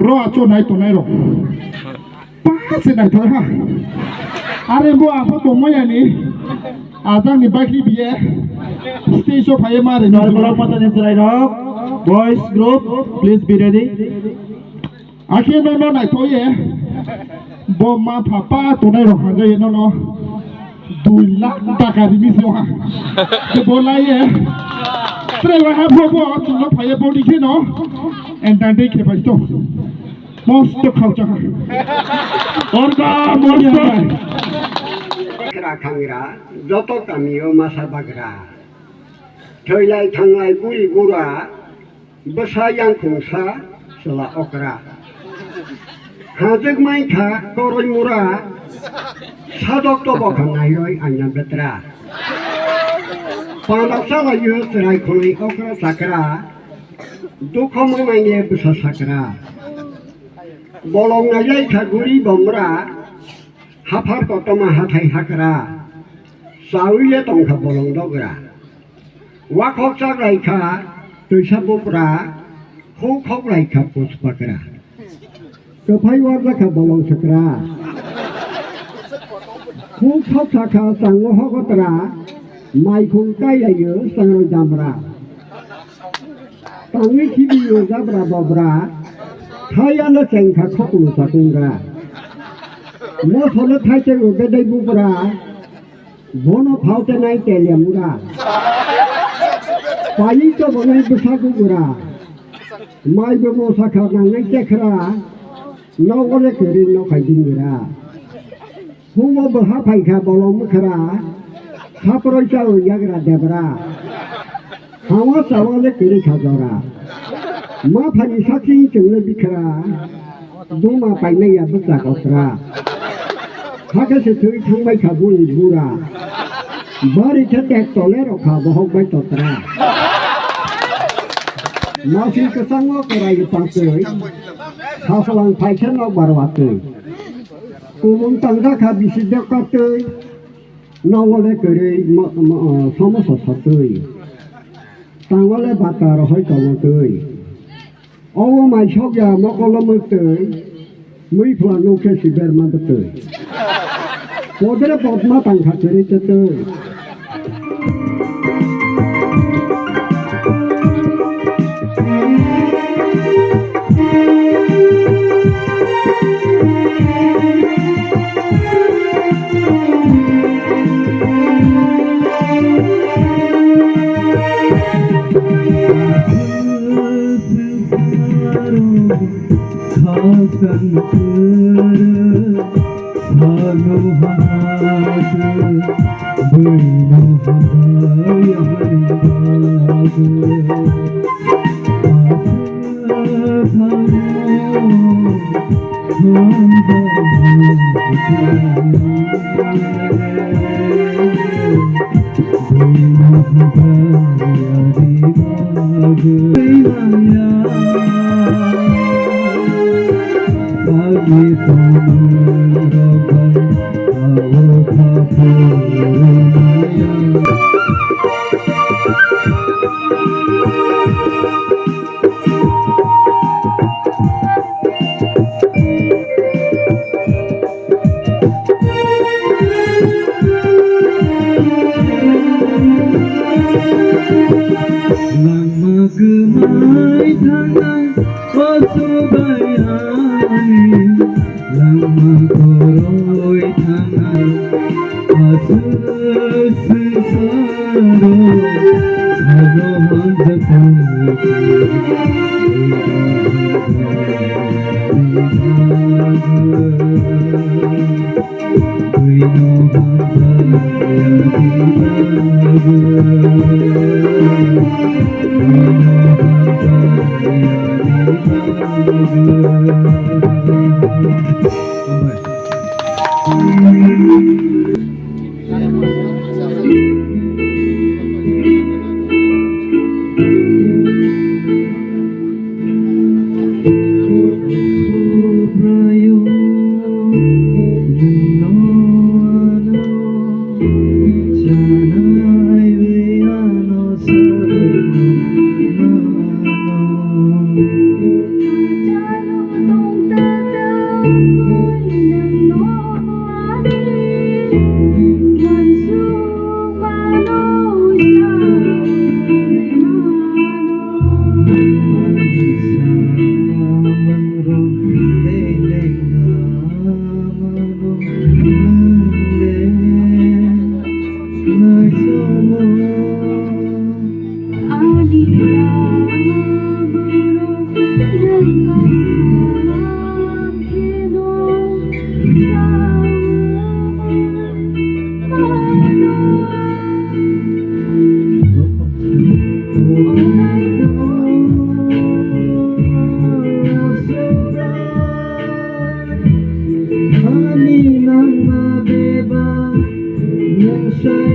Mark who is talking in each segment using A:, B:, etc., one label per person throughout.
A: รอโจนไหนตัวไหนหรอกป้าเสียไหนเถอะฮะอะไรบัวพระบงไม่อย่างนี้ตั้งนี่ไปที่เบียสเตชันพายมาเลยนะกรมตนิสไรหรอก boys group please be ready อาเขียนโน่นไหนตัวเย่บอมมาผ่าป้าตัวไหนหรอกหางเงี้ยน้องดูลักตาการดิมิสโยฮะจะบอลอะไรเย่เตะไว้ครับพวกจุดล็อกพายบอลดีแค่เนาะเอ็นดันเด็กแค่ไปตัวมอสต์เข้าจังออร์กามอสต์
B: กระขังระจอตกมีโอมาสบักระเทยไลทางไลกุยกุระภาษายังคงซาสละอกระหาจึงไม่ขาโกรยมุระสะดอกตัวบอกนายร้อยอันยังเบตระปานักสาวยืดไรคนอีอกระสักระดูขโมยไม่เงียบภาษาสักระบอลงนายขากุรีบอมระฮับฮับก็ต้องมาหาไทยฮักระสาวิเยต้องขับบอลงดอกระว่าเขาสักไรขาตัวชาบุปราเขาไรขาปุสปกระก็พายวัดละขับบอลงสักระเขาสักขาสังวหกตระไม่คงใกล้เยอะสังรจามระตั้งวิธีวิโยจับระบบระไทยอันเซงขาขบุสักุงระมอสละไทยจะรู้ได้บุปราบนเผาจะไหนเตลียมุระไปจะบนไหนบุษกุระไม่บุโมสักขานังในเจ้าครานอกเลยคือรินนอกไข่ดินระหัวบุหาไผ่ขาบอลมคราข้าพระเจ้าอยากระเดบระหาวสาวเลยคือริขาจระมาพันสักทีจึงเลยบิคราดูมาไปในยาบุษกอกราถ้าเกิดถือทั้งใบขาบุยบุระบริจาคแจกตัวเล่เราขาบหกใบตัวตรามาสิกสังวกอะไรอยู่ปังเสยข้าสว่างไฟฉันเอาบารวัตเตยกูมุ่งตั้งราคาบิสิเดกัตเตยนาวเลกเรย์สมสดเตยตั้งวเลบัตรหอยกองเตยเอาว่าไม่ชอบยามกลมเตยไม่พลาดโลกสิเบอร์มาเตยพอเดี๋ยวพอมาตั้งขัดเจริญเตย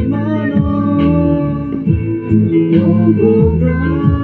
A: mano, no